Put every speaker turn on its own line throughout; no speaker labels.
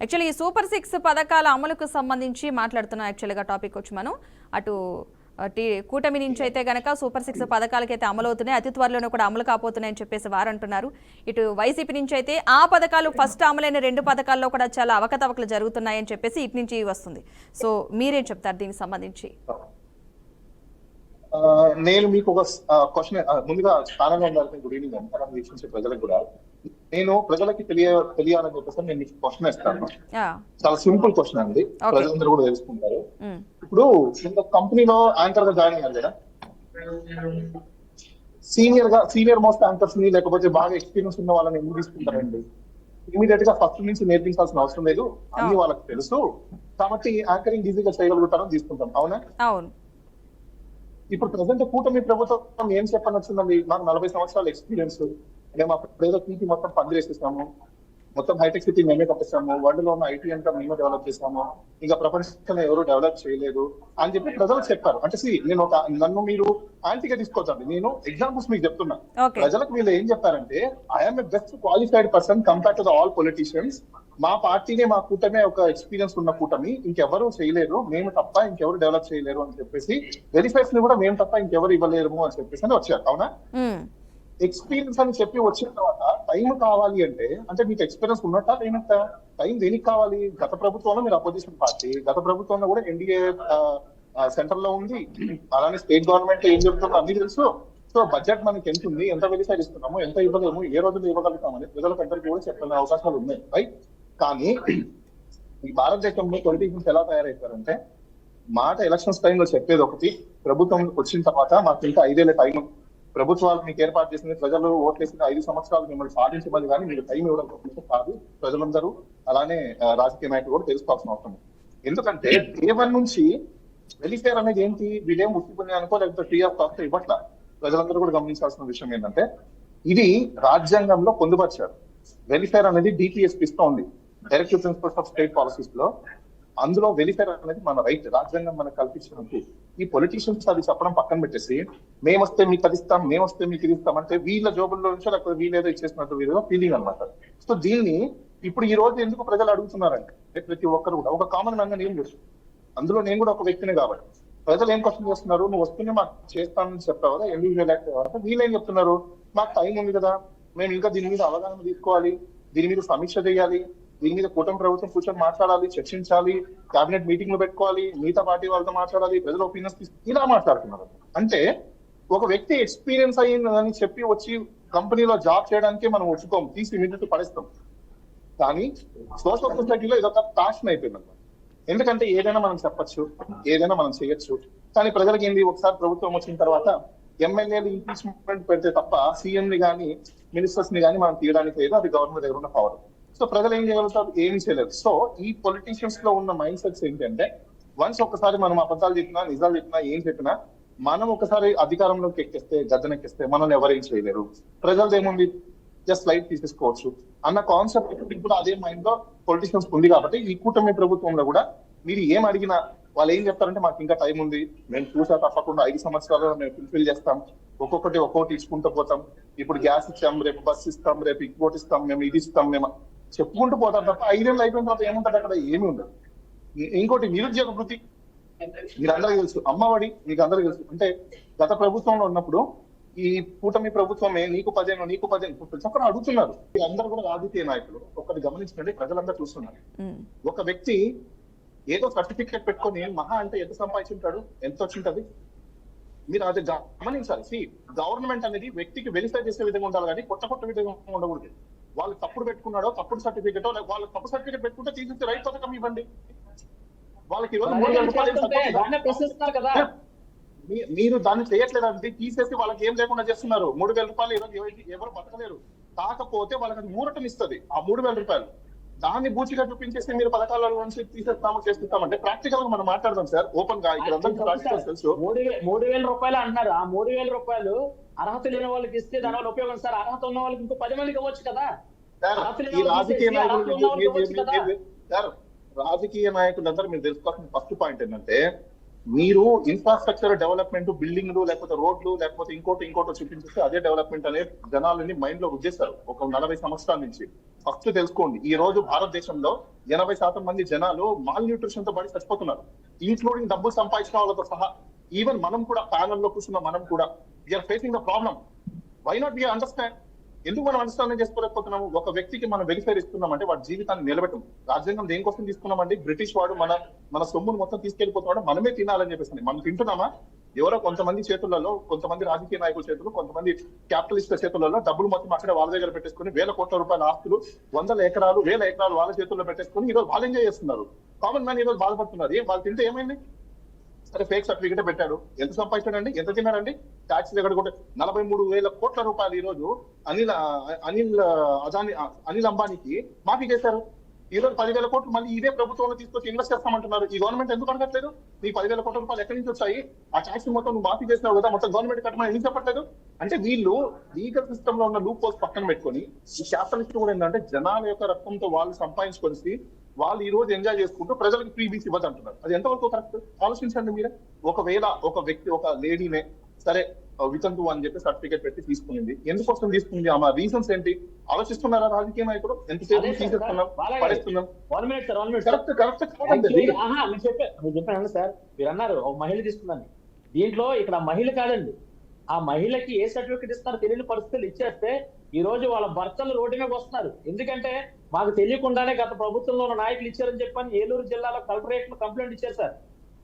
Actually ఈ super 6 పథకాల అమలుకు సంబంధించి మాట్లాడుతున్నాం. యాక్చువల్గా టాపిక్ వచ్చి మనం అటు కూటమి నుంచి అయితే గనక సూపర్ 6 పథకాలకైతే అమలవుతున్నాయి, అతి త్వరలోనే కూడా అమలు కాబోతున్నాయని చెప్పేసి వారు అంటున్నారు. ఇటు వైసీపీ నుంచి అయితే ఆ పథకాలు ఫస్ట్ అమలైన 2 పథకాల్లో కూడా చాలా అవకతవకలు జరుగుతున్నాయని చెప్పేసి ఇటు నుంచి వస్తుంది. సో మీరేం చెప్తారు దీనికి సంబంధించి?
నేను మీకు ఒక క్వశ్చన్ ముందుగా స్థానంగా ఉండాలని గుడ్ ఈవినింగ్ అంతా వీక్షించే ప్రజలకు కూడా నేను ప్రజలకి తెలియాలని చెప్పేసి నేను మీకు క్వశ్చన్ ఇస్తాను. చాలా సింపుల్ క్వశ్చన్ అండి, ప్రజలందరూ కూడా తెలుసుకుంటారు. ఇప్పుడు ఇంత కంపెనీలో యాంకర్ గా జాయిన్ అయ్యారు కదా, సీనియర్ మోస్ట్ యాంకర్స్ ని లేకపోతే బాగా ఎక్స్పీరియన్స్ ఉన్న వాళ్ళని ఎందుకు తీసుకుంటారండి? ఇమీడియట్ గా ఫస్ట్ నుంచి నేర్పించాల్సిన అవసరం లేదు, అన్ని వాళ్ళకి తెలుసు కాబట్టి యాంకరింగ్ ఈజీగా చేయగలుగుతారని తీసుకుంటాం. అవునా?
అవును.
ఇప్పుడు ప్రజెంట్ కూటమి ప్రభుత్వం ఏం చెప్పనొచ్చిందండి? మాకు 40 సంవత్సరాల ఎక్స్పీరియన్స్, మేము అప్పుడేదో పీటీ మొత్తం పనిచేసేసాము, మొత్తం హైటెక్ సిటీ మేమే కట్టిస్తాము, వరల్డ్ లో ఉన్న ఐటీ అంతా మేమే డెవలప్ చేసాము, ఇంకా ప్రపంచంలో ఎవరు డెవలప్ చేయలేదు అని చెప్పి ప్రజలకు చెప్పారు. అంటే నేను నన్ను మీరు యాంటీగా తీసుకోవచ్చండి, నేను ఎగ్జాంపుల్స్ మీకు చెప్తున్నా. ప్రజలకు వీళ్ళు ఏం చెప్పారంటే, I'm a best qualified person compare to the all politicians, మా పార్టీనే మా కూటమే ఒక ఎక్స్పీరియన్స్ ఉన్న కూటమి, ఇంకెవరు చేయలేరు, మేము తప్ప ఇంకెవరు డెవలప్ చేయలేరు అని చెప్పేసి, వెరిఫైస్ ని కూడా మేము తప్ప ఇంకెవరు ఇవ్వలేరు అని చెప్పేసి అని వచ్చారు. అవునా? ఎక్స్పీరియన్స్ అని చెప్పి వచ్చిన తర్వాత టైం కావాలి అంటే మీకు ఎక్స్పీరియన్స్ ఉన్నట్టా లేనట్టా? టైం దేనికి కావాలి? గత ప్రభుత్వంలో మీరు అపోజిషన్ పార్టీ, గత ప్రభుత్వంలో కూడా ఎన్డీఏ సెంటర్ లో ఉంది, అలానే స్టేట్ గవర్నమెంట్ ఏం చెబుతుందో అన్ని తెలుసు. సో బడ్జెట్ మనకి ఎంత ఉంది, ఎంత వెలిఫై ఇస్తున్నాము, ఎంత ఇవ్వలేము, ఏ రోజులు ఇవ్వగలుగుతామని ప్రజలకు అందరికీ కూడా చెప్పే అవకాశాలు ఉన్నాయి, రైట్? కానీ ఈ భారతదేశంలో పొలిటీషియన్స్ ఎలా తయారైతారంటే, మాట ఎలక్షన్స్ టైంలో చెప్పేది ఒకటి, ప్రభుత్వం వచ్చిన తర్వాత మాకు ఇంకా 5 ఏళ్ల టైం, ప్రభుత్వాలు మీకు ఏర్పాటు చేసింది, ప్రజలు ఓట్లేసిన 5 సంవత్సరాలు మిమ్మల్ని సాధించమని కానీ మీరు టైం ఇవ్వడం కాదు. ప్రజలందరూ అలానే రాజకీయ నాయకులు కూడా తెలుసుకోవాల్సిన అవసరం. ఎందుకంటే డే1 నుంచి వెలిఫేర్ అనేది ఏంటి? వీళ్ళేం ఉత్తిపోయి అనుకో లేకపోతే ఫ్రీ ఆఫ్ కాస్ట్ ఇవ్వట్లా. ప్రజలందరూ కూడా గమనించాల్సిన విషయం ఏంటంటే, ఇది రాజ్యాంగంలో పొందుపరిచారు. వెలిఫేర్ అనేది డిపిఎస్పీ ఇస్తూ ఉంది, directive principles of state policies లో. అందులో వెలిఫేర్ అనేది మన రైట్, రాజ్యాంగం మనకు కల్పించినట్టు. ఈ పొలిటీషియన్స్ అది చెప్పడం పక్కన పెట్టేసి, మేమొస్తే మీకు అది ఇస్తాం, మేమొస్తే మీకు ఇది ఇస్తాం అంటే వీళ్ళ జోబుల్లో నుంచో లేకపోతే వీళ్ళేదో ఇచ్చేసినట్టు వీళ్ళేదో ఫీలింగ్ అనమాట. సో దీన్ని ఇప్పుడు ఈ రోజు ఎందుకు ప్రజలు అడుగుతున్నారంటే, ప్రతి ఒక్కరు కూడా ఒక కామన్ మ్యాన్ గా నేను లేదు, అందులో నేను కూడా ఒక వ్యక్తిని కాబట్టి ప్రజలు ఏం క్వశ్చన్ చేస్తున్నారు, నువ్వు వస్తూనే మాకు చేస్తానని చెప్పావు కదా, ఎందుకు చేయలేకపోతే వీళ్ళు ఏం చెప్తున్నారు, మాకు టైం ఉంది కదా, మేము ఇంకా దీని మీద అవగాహన తీసుకోవాలి, దీని మీద సమీక్ష చేయాలి, దీని మీద కూటమి ప్రభుత్వం కూర్చొని మాట్లాడాలి, చర్చించాలి, కేబినెట్ మీటింగ్లు పెట్టుకోవాలి, మిగతా పార్టీ వాళ్ళతో మాట్లాడాలి, ప్రజల ఒపీనియన్స్ ఇలా మాట్లాడుతున్నారు. అంటే ఒక వ్యక్తి ఎక్స్పీరియన్స్ అయ్యిందని చెప్పి వచ్చి కంపెనీలో జాబ్ చేయడానికి మనం వచ్చుకోం, తీసి ఇమీడియట్ పడేస్తాం. కానీ సోషల్ సొసైటీలో ఇదొక ప్యాషన్ అయిపోయింది అనమాట. ఎందుకంటే ఏదైనా మనం చెప్పచ్చు, ఏదైనా మనం చేయొచ్చు. కానీ ప్రజలకి ఏంది, ఒకసారి ప్రభుత్వం వచ్చిన తర్వాత ఎమ్మెల్యేలు ఇంపీచ్మెంట్ పెడితే తప్ప సీఎం ని కానీ మినిస్టర్స్ ని కానీ మనం తీయడానికి లేదు, అది గవర్నమెంట్ దగ్గర ఉన్న పవర్. సో ప్రజలు ఏం చేయగలుగుతారు? ఏమీ చేయలేరు. సో ఈ పొలిటీషియన్స్ లో ఉన్న మైండ్ సెట్స్ ఏంటంటే, వన్స్ ఒకసారి మనం అబద్ధాలు చెప్పినా నిజాలు చెప్పినా ఏం చెప్పినా, మనం ఒకసారి అధికారంలోకి ఎక్కిస్తే గద్దెనెక్కిస్తే మనల్ని ఎవరేం చేయలేరు, ప్రజలది ఏముంది జస్ట్ లైట్ తీసేసుకోవచ్చు అన్న కాన్సెప్ట్ ఇప్పుడు అదే మైండ్ లో పొలిటీషియన్స్ ఉంది. కాబట్టి ఈ కూటమి ప్రభుత్వంలో కూడా మీరు ఏం అడిగినా వాళ్ళు ఏం చెప్తారంటే, మాకు ఇంకా టైం ఉంది, మేము చూసా తప్పకుండా 5 సంవత్సరాలు మేము ఫుల్ఫిల్ చేస్తాం, ఒక్కొక్కటి ఇచ్చుకుంటూ పోతాం, ఇప్పుడు గ్యాస్ ఇచ్చాం, రేపు బస్ ఇస్తాం, రేపు ఇంకోటి ఇస్తాం, మేము ఇది ఇస్తాం, మేము చెప్పుకుంటూ పోతారు తప్ప 5 ఏళ్ళు అయిపోయిన తర్వాత ఏముంటది అక్కడ? ఏమి ఉండదు. ఇంకోటి నిరుద్యోగ వృత్తి మీరు అందరికీ తెలుసు, అమ్మఒడి మీకు అందరికీ తెలుసు. అంటే గత ప్రభుత్వంలో ఉన్నప్పుడు ఈ కూటమి ప్రభుత్వమే నీకు 15 ప్రతి ఒక్కరు అడుగుతున్నారు. అందరూ కూడా రాజకీయ నాయకులు ఒకటి గమనించండి, ప్రజలందరూ చూస్తున్నారు. ఒక వ్యక్తి ఏదో సర్టిఫికేట్ పెట్టుకొని మహా అంటే ఎంత సంపాదించుంటాడు, ఎంత వచ్చింటది మీరు అది గమనించాలి. గవర్నమెంట్ అనేది వ్యక్తికి వెరిఫై చేసే విధంగా ఉండాలి కానీ కొత్త విధంగా ఉండకూడదు. వాళ్ళు తప్పుడు పెట్టుకున్నాడో, తప్పుడు సర్టిఫికేట్, వాళ్ళు తప్పు సర్టిఫికేట్ పెట్టుకుంటే తీసి రైతు పథకం ఇవ్వండి. వాళ్ళకి మీరు దాన్ని చేయట్లేదండి, తీసేసి వాళ్ళకి ఏం లేకుండా చేస్తున్నారు. 3,000 రూపాయలు ఎవరు బతకలేరు. కాకపోతే వాళ్ళకి అది ఊరటనిస్తుంది ఆ 3,000 రూపాయలు. దాన్ని బూచిగా చూపించేసి మీరు పథకాల నుంచి తీసేస్తాము చేస్తామంటే ప్రాక్టికల్ గా మనం మాట్లాడదాం సార్, ఓపెన్ గా. ఇక్కడ అందరికీ తెలుసు
3,000 రూపాయలు అంటున్నారు. ఆ 3,000 రూపాయలు అర్హత లేని వాళ్ళకి ఇస్తే దానివల్ల ఉపయోగం సార్. అర్హత ఉన్న వాళ్ళకి ఇంకో 10 మందికి ఇవ్వచ్చు కదా.
ఈ రాజకీయ నాయకులు రాజకీయ నాయకులందరూ మీరు తెలుసుకోవాల్సిన ఫస్ట్ పాయింట్ ఏంటంటే, మీరు ఇన్ఫ్రాస్ట్రక్చర్ డెవలప్మెంట్, బిల్డింగ్లు లేకపోతే రోడ్లు లేకపోతే ఇంకోటి చూపించేస్తే అదే డెవలప్మెంట్ అనే జనాలని మైండ్ లో రుద్దేస్తారు ఒక 40 సంవత్సరాల నుంచి. ఫస్ట్ తెలుసుకోండి, ఈ రోజు భారతదేశంలో 80% మంది జనాలు మాల్ న్యూట్రిషన్ తో పడి చచ్చిపోతున్నారు, ఇంక్లూడింగ్ డబ్బులు సంపాదించిన వాళ్ళతో సహా. ఈవెన్ మనం కూడా ప్యానల్ లో కూర్చున్న మనం కూడా we are facing the problem. Why not we understand? ఎందుకు మనం అండర్స్టాండింగ్ చేసుకోలేకపోతున్నాము? ఒక వ్యక్తికి మనం వెలిఫేర్ ఇస్తున్నామంటే వాడి జీవితాన్ని నిలబెట్టం. రాజ్యాంగం దేనికోసం తీసుకున్నామండి? బ్రిటిష్ వాడు మన సొమ్మును మొత్తం తీసుకెళ్లిపోతున్నాడు, మనమే తినాలని చెప్పేసి. మనం తింటున్నామా? ఎవరో కొంతమంది చేతులలో, కొంతమంది రాజకీయ నాయకుల చేతులు, కొంతమంది క్యాపిటలిస్టుల చేతులలో డబ్బులు మొత్తం అక్కడ వాళ్ళ దగ్గర పెట్టేసుకుని 1000 కోట్ల రూపాయల ఆస్తులు, 100 ఎకరాలు 1000 ఎకరాలు వాళ్ళ చేతుల్లో పెట్టేసుకుని ఈరోజు వాళ్ళు ఎంజాయ్ చేస్తున్నారు. కామన్ మ్యాన్ ఈరోజు బాధపడుతున్నారు. ఏం వాళ్ళు తింటే ఏమైంది? సరే, ఫేక్ సర్టిఫికేట్ పెట్టాడు, ఎంత సంపాదించాడండి? ఎంత తిన్నాడండి? ట్యాక్స్ దగ్గర కూడా 43,000 కోట్ల రూపాయలు ఈ రోజు అనిల్ అంబానీకి మాఫీ చేశారు. ఈ రోజు 10,000 కోట్లు మళ్ళీ ఇదే ప్రభుత్వంలో తీసుకొచ్చి ఇన్వెస్ట్ చేస్తామంటున్నారు. ఈ గవర్నమెంట్ ఎందుకు అడగట్లేదు? నీ 10,000 కోట్ల రూపాయలు ఎక్కడి నుంచి వచ్చాయి? ఆ ట్యాక్స్ మొత్తం నువ్వు మాఫీ చేసినావు కదా, మొత్తం గవర్నమెంట్ కట్టమని ఎందుకు చెప్పట్లేదు? అంటే వీళ్ళు లీగల్ సిస్టమ్ లో ఉన్న లూప్ హోల్స్ పక్కన పెట్టుకొని, ఈ క్యాపిటలిస్ట్ కూడా ఏంటంటే జనాల యొక్క రక్తంతో వాళ్ళు సంపాదించుకొని వాళ్ళు ఈ రోజు ఎంజాయ్ చేసుకుంటూ ప్రజలకు ఫ్రీ బీస్ ఇవ్వదు అంటున్నారు. అది ఎంతవరకు కరెక్ట్? ఆలోచించండి మీరే. ఒకవేళ ఒక వ్యక్తి, ఒక లేడీనే సరే వితంతు అని చెప్పి సర్టిఫికేట్ పెట్టి తీసుకునింది, ఎందుకోసం తీసుకుంది? ఆమె రీజన్స్ ఏంటి? ఆలోచిస్తున్నారా రాజకీయ నాయకులు? ఎంతసేపు తీసేస్తున్నాం, పడేస్తున్నాం. కరెక్ట్ కాదండి.
మీరు చెప్పాను సార్, మీరు అన్నారు ఒక మహిళ తీసుకున్నాను. దీంట్లో ఇక్కడ మహిళ కాదండి, ఆ మహిళకి ఏ సర్టిఫికేట్ ఇస్తారో తెలియని పరిస్థితులు ఇచ్చేస్తే ఈ రోజు వాళ్ళ భర్తలు రోడ్డు మీద వస్తున్నారు. ఎందుకంటే మాకు తెలియకుండానే గత ప్రభుత్వంలో ఉన్న నాయకులు ఇచ్చారని చెప్పని ఏలూరు జిల్లాలో కలెక్టరేట్ లో కంప్లైంట్ ఇచ్చారు సార్.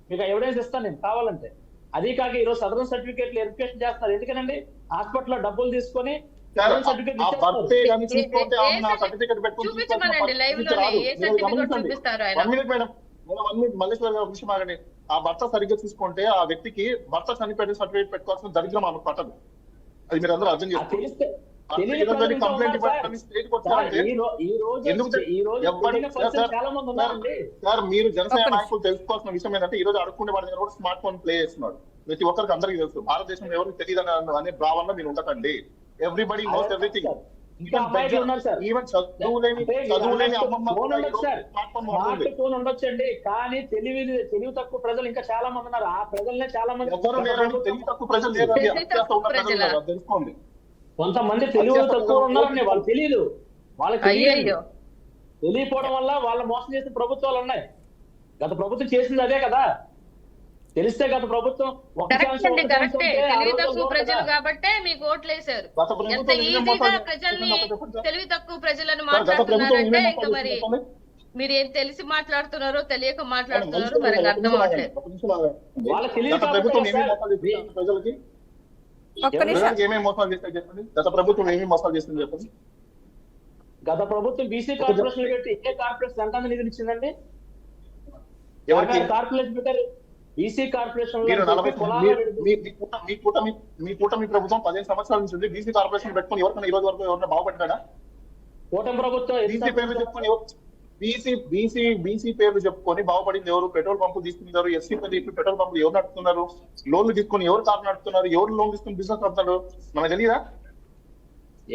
మీకు ఎవిడెన్స్ ఇస్తాను నేను కావాలంటే. అదే కాక ఈ రోజు సదరన్ సర్టిఫికేట్లు వెరిఫికేషన్ చేస్తారు. ఎందుకనండి హాస్పిటల్లో డబ్బులు తీసుకొని
మల్లేశ్వర గారు విషయం ఆగండి. ఆ భర్త సరిగ్గా చూసుకుంటే ఆ వ్యక్తికి భర్త చనిపోయిన సర్టిఫికేట్ పెట్టుకోవాల్సిన దరిద్రం ఆమెకు పట్టదు. అది మీరు అందరూ అర్థం చేసుకోండి. కంప్లైంట్ సార్, మీరు జనసేన నాయకులు తెలుసుకోవాల్సిన విషయం ఏంటంటే ఈ రోజు అడుక్కునే వాడి దగ్గర కూడా స్మార్ట్ ఫోన్ ప్లే చేస్తున్నాడు. ప్రతి ఒక్కరికి అందరికీ తెలుసు. భారతదేశంలో ఎవరికి తెలియదు అనే భావన మీరు ఉండకండి. Everybody knows everything. ఈవెన్ చదువులేని అమ్మమ్మ
ఉండొచ్చండి, కానీ తెలివి తక్కువ ప్రజలు ఇంకా చాలా మంది ఉన్నారు. ఆ ప్రజలనే చాలా మంది
ఎవరు లేరండి, తెలివి తక్కువ ప్రజలు లేరు తెలుసుకోండి.
కొంతమంది తెలివి తక్కువ ఉన్నారండి, వాళ్ళు తెలియదు. వాళ్ళకి తెలియకపోవడం వల్ల వాళ్ళు మోసం చేసిన ప్రభుత్వాలు ఉన్నాయి. గత ప్రభుత్వం చేసింది అదే కదా. తెలిస్తే గత ప్రభుత్వం
తెలివి తక్కువ ప్రజలు కాబట్టే మీకు ఓట్లు వేశారు. ఎంత ఈజీగా ప్రజల్ని తెలివి తక్కువ ప్రజలను మాట్లాడుతున్నారంటే ఇంకా మరి మీరు ఏం తెలిసి మాట్లాడుతున్నారో తెలియక మాట్లాడుతున్నారో మనకు అర్థం అవ్వట్లేదు.
ఏమేమి మోసాలు చేస్తాయి చెప్పండి? గత ప్రభుత్వం ఏమేమి మోసాలు చేస్తుంది చెప్పండి?
గత ప్రభుత్వం బీసీ కార్పొరేషన్ పెట్టి ఏ కార్పొరేషన్ ఎంత నిధులు ఇచ్చిందండి?
ఎవరికి
కార్పొరేషన్ పెట్టారు? BC corporation.
మీ కూటమి ప్రభుత్వం 15 సంవత్సరాల నుంచి ఉంది. బీసీ కార్పొరేషన్ పెట్టుకుని ఎవరికైనా ఈ రోజు వరకు ఎవరైనా బాగుపడ్డాడా?
కూటమి ప్రభుత్వం
బీసీ పేర్లు చెప్పుకొని బీసీ పేర్లు చెప్పుకొని బాగుపడింది ఎవరు? పెట్రోల్ పంపులు తీసుకున్నారు. ఎస్సీ పెట్రోల్ పంపులు ఎవరు నడుపుతున్నారు? లోన్లు తీసుకుని ఎవరు కారు నడుపుతున్నారు? ఎవరు లోన్ తీసుకుని బిజినెస్ నడుపుతున్నారు? మనకు తెలియదా?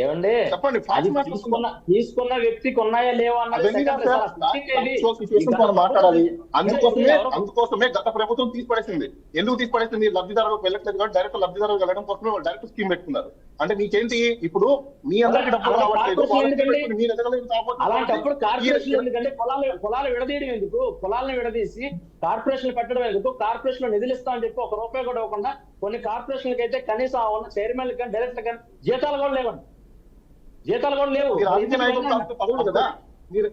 ఏమండి
చెప్పండి.
తీసుకున్న వ్యక్తికి ఉన్నాయా లేవా
మాట్లాడాలి. అందుకోసమే గత ప్రభుత్వం తీసిపడేసింది. ఎందుకు తీసిపడేసింది? లబ్ధిదారులకు వెళ్ళట్లేదు కాబట్టి డైరెక్ట్ లబ్ధిదారులకు వెళ్ళడం కోసమే వాళ్ళు డైరెక్ట్ స్కీమ్ పెట్టుకున్నారు. అంటే మీకేంటి ఇప్పుడు మీ అందరికి డబ్బులు రావట్లేదు,
అలాంటప్పుడు కార్పొరేషన్ ఎందుకంటే పొలాలు విడదీయడం ఎందుకు? పొలాలను విడదీసి కార్పొరేషన్ పెట్టడం ఎందుకు? కార్పొరేషన్ లో నిధులు ఇస్తామని చెప్పి ఒక రూపాయి కూడా ఇవ్వకుండా కొన్ని కార్పొరేషన్లకి అయితే కనీసం ఉన్న చైర్మన్ కానీ డైరెక్టర్ కానీ జీతాలు కూడా లేవండి. జీతాలు కూడా లేవు.
రాజకీయ నాయకులు కావాల్సిన పదవులు కదా.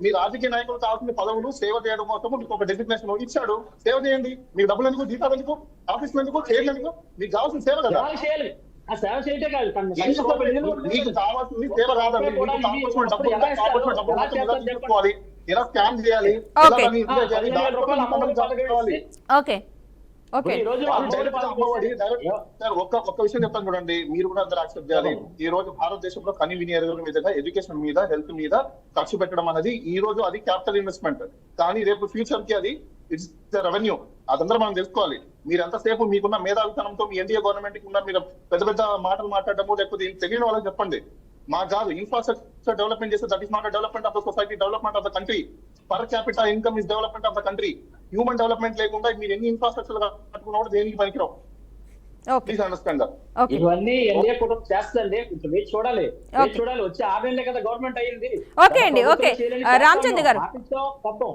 మీ రాజకీయ నాయకులు కావాల్సిన పదవులు సేవ చేయడం కోసం మీకు ఒక డెసిగ్నేషన్ ఇచ్చాడు. సేవ చేయండి. మీకు డబ్బులు ఎందుకు? జీతాలు ఎందుకు? ఆఫీసులు ఎందుకు? చైర్లు ఎందుకు? మీకు కావాల్సిన సేవ కదా.
చేయాలి. ఆ సేవ చేయటే కాదు,
మీకు కావాల్సింది సేవ కాదండి. డబ్బులు ఎలా స్కామ్ చేయాలి? ఒక్క విషయం చెప్తాను చూడండి, మీరు కూడా అందరూ యాక్సెప్ట్ చేయాలి. ఈ రోజు భారతదేశంలో కని విని ఎరువుల మీద, ఎడ్యుకేషన్ మీద, హెల్త్ మీద ఖర్చు పెట్టడం అనేది ఈ రోజు అది క్యాపిటల్ ఇన్వెస్ట్మెంట్. కానీ రేపు ఫ్యూచర్ కి అది ఇట్స్ రెవెన్యూ. అదందరూ మనం తెలుసుకోవాలి. మీరు ఎంతసేపు మీకున్న మేధావితనంతో మీ ఎన్డీఏ గవర్నమెంట్ కి ఉన్న మీరు పెద్ద పెద్ద మాటలు మాట్లాడటము, లేకపోతే తెలియని వాళ్ళకి చెప్పండి. మాకు కాదు, ఇన్ఫ్రాస్ట్రక్చర్ డెవలప్మెంట్ చేస్తే that is not development of the society, development of the country. Per capital income is development of the country. Human development లేకుండా మీరు ఎన్ని ఇన్ఫ్రాస్ట్రక్చర్ కట్టుకున్నా కూడా దేనికి పనికిరావు.
Okay
please understand that.
Okay
ఇవన్నీ ఎన్డీఏ కుటుంబం చేస్తుందండి. కొంచెం వేచి చూడాలి, వేచి చూడాలి. వచ్చే 6 నెలలే కదా గవర్నమెంట్ అయ్యింది.
ఓకే అండి, ఓకే. రామచంద్ర గారు
పాటించాం తప్పం.